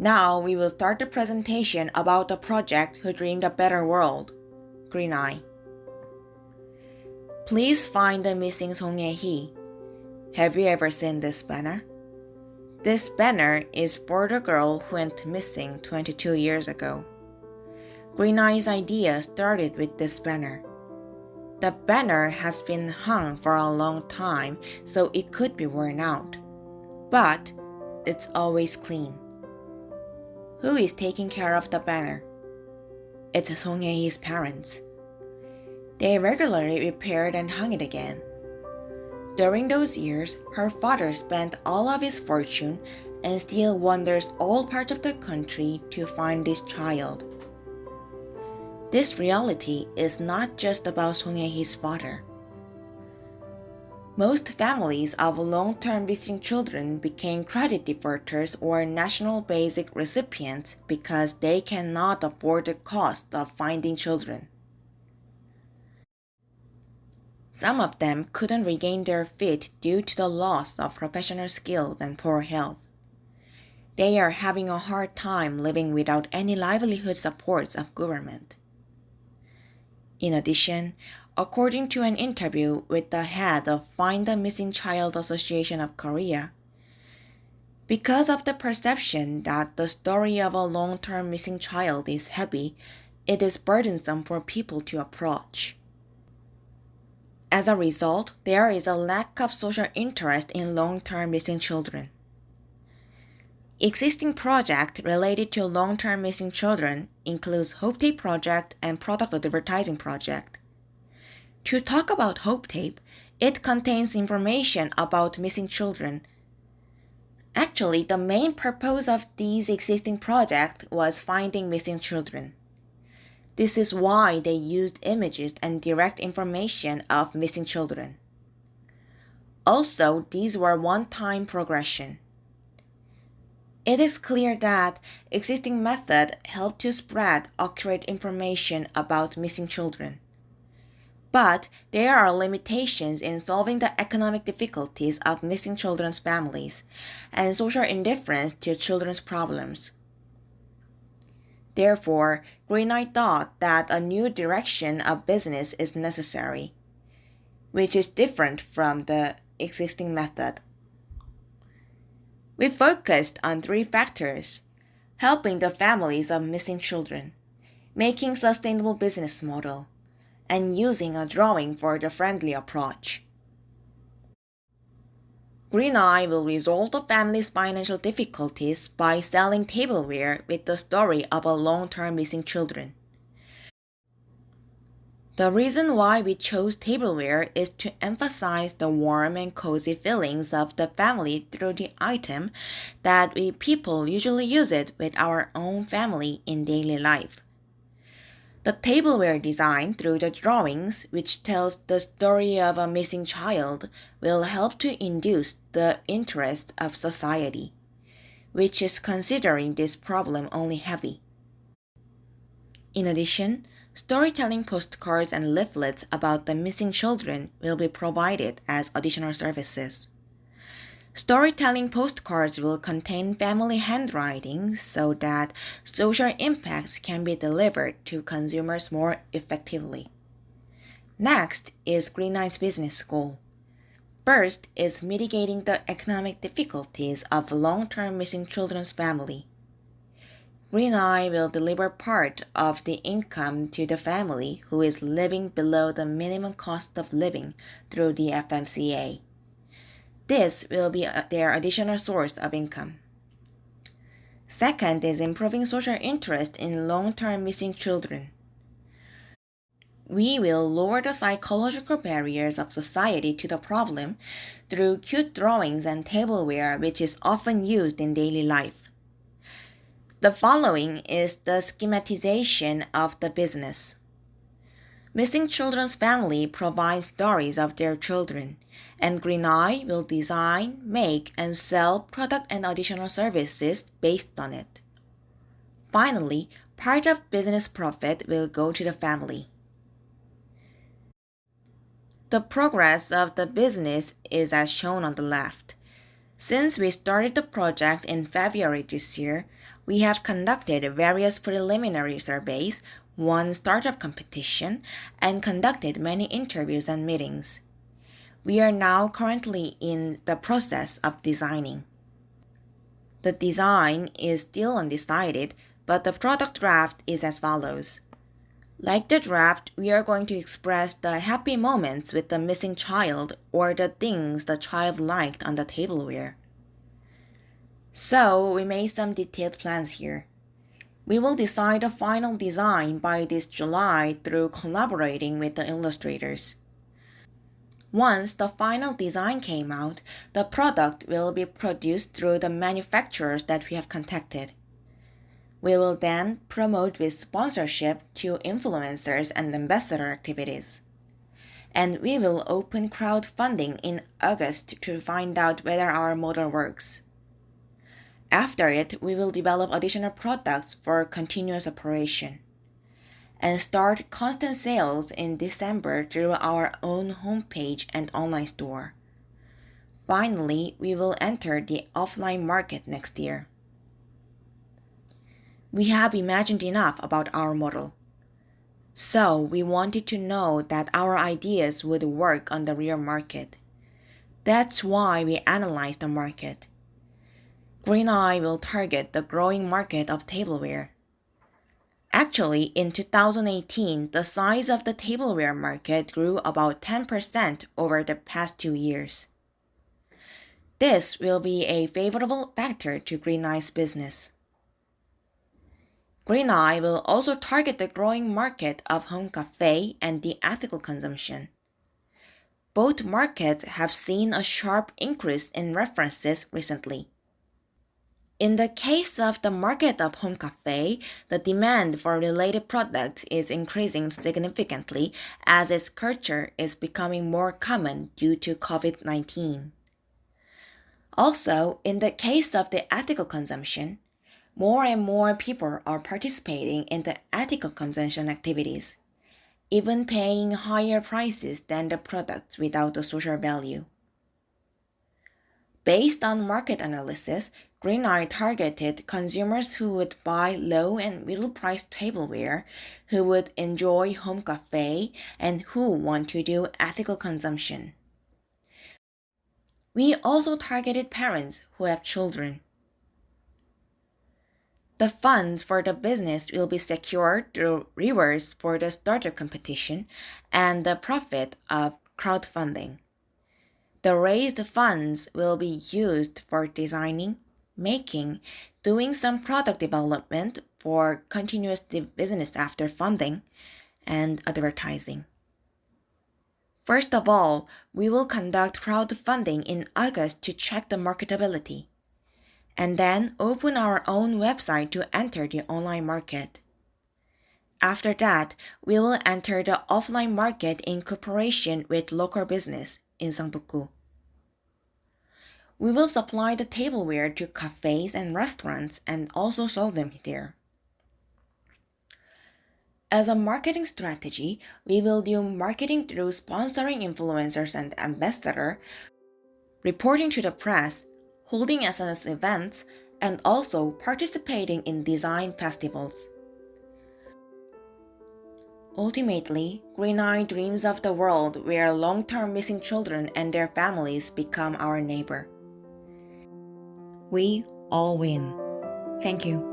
Now we will start the presentation about the project who dreamed a better world, Greena이. Please find the missing Song Hye. Have you ever seen this banner? This banner is for the girl who went missing 22 years ago. Greena이's idea started with this banner. The banner has been hung for a long time, so it could be worn out. But it's always clean. Who is taking care of the banner? It's Song Hye's parents. They regularly repaired and hung it again. During those years, her father spent all of his fortune and still wanders all parts of the country to find this child. This reality is not just about Song Hye's father. Most families of long-term missing children became credit defaulters or national basic recipients because they cannot afford the cost of finding children. Some of them couldn't regain their feet due to the loss of professional skills and poor health. They are having a hard time living without any livelihood supports of government. In addition, according to an interview with the head of Find the Missing Child Association of Korea, because of the perception that the story of a long-term missing child is heavy, it is burdensome for people to approach. As a result, there is a lack of social interest in long-term missing children. Existing projects related to long-term missing children includes Hope Tape Project and Product Advertising Project. To talk about Hope Tape, it contains information about missing children. Actually, the main purpose of these existing projects was finding missing children. This is why they used images and direct information of missing children. Also, these were one-time progression. It is clear that existing methods help to spread accurate information about missing children. But there are limitations in solving the economic difficulties of missing children's families and social indifference to children's problems. Therefore, Greena이 thought that a new direction of business is necessary, which is different from the existing method. We focused on 3 factors: helping the families of missing children, making sustainable business model, and using a drawing for the friendly approach. Greena이 will resolve the family's financial difficulties by selling tableware with the story of a long-term missing children. The reason why we chose tableware is to emphasize the warm and cozy feelings of the family through the item that we people usually use it with our own family in daily life. The tableware design through the drawings, which tells the story of a missing child, will help to induce the interest of society, which is considering this problem only heavy. In addition, storytelling postcards and leaflets about the missing children will be provided as additional services. Storytelling postcards will contain family handwriting so that social impacts can be delivered to consumers more effectively. Next is Greena이's business goal. First is mitigating the economic difficulties of long-term missing children's family. Greena이 will deliver part of the income to the family who is living below the minimum cost of living through the FMCA. This will be their additional source of income. Second is improving social interest in long-term missing children. We will lower the psychological barriers of society to the problem through cute drawings and tableware, which is often used in daily life. The following is the schematization of the business. Missing children's family provides stories of their children, and Greena이 will design, make, and sell product and additional services based on it. Finally, part of business profit will go to the family. The progress of the business is as shown on the left. Since we started the project in February this year, we have conducted various preliminary surveys, won startup competition, and conducted many interviews and meetings. We are now currently in the process of designing. The design is still undecided, but the product draft is as follows. Like the draft, we are going to express the happy moments with the missing child or the things the child liked on the tableware. So we made some detailed plans here. We will decide the final design by this July through collaborating with the illustrators. Once the final design came out, the product will be produced through the manufacturers that we have contacted. We will then promote with sponsorship to influencers and ambassador activities. And we will open crowdfunding in August to find out whether our model works. After it, we will develop additional products for continuous operation and start constant sales in December through our own homepage and online store. Finally, we will enter the offline market next year. We have imagined enough about our model. So we wanted to know that our ideas would work on the real market. That's why we analyzed the market. Greenaii will target the growing market of tableware. Actually, in 2018, the size of the tableware market grew about 10% over the past 2 years. This will be a favorable factor to Greenaii business. Greenaii will also target the growing market of home cafe and the ethical consumption. Both markets have seen a sharp increase in references recently. In the case of the market of home cafe, the demand for related products is increasing significantly as its culture is becoming more common due to COVID-19. Also, in the case of the ethical consumption, more and more people are participating in the ethical consumption activities, even paying higher prices than the products without the social value. Based on market analysis, Greenaii targeted consumers who would buy low and middle-priced tableware, who would enjoy home cafe, and who want to do ethical consumption. We also targeted parents who have children. The funds for the business will be secured through rewards for the startup competition and the profit of crowdfunding. The raised funds will be used for designing, making, doing some product development for continuous business after funding, and advertising. First of all, we will conduct crowdfunding in August to check the marketability, and then open our own website to enter the online market. After that, we will enter the offline market in cooperation with local business in Sangbuk-gu. We will supply the tableware to cafes and restaurants and also sell them there. As a marketing strategy, we will do marketing through sponsoring influencers and ambassadors, reporting to the press, holding SNS events, and also participating in design festivals. Ultimately, Greenaii dreams of the world where long-term missing children and their families become our neighbor. We all win. Thank you.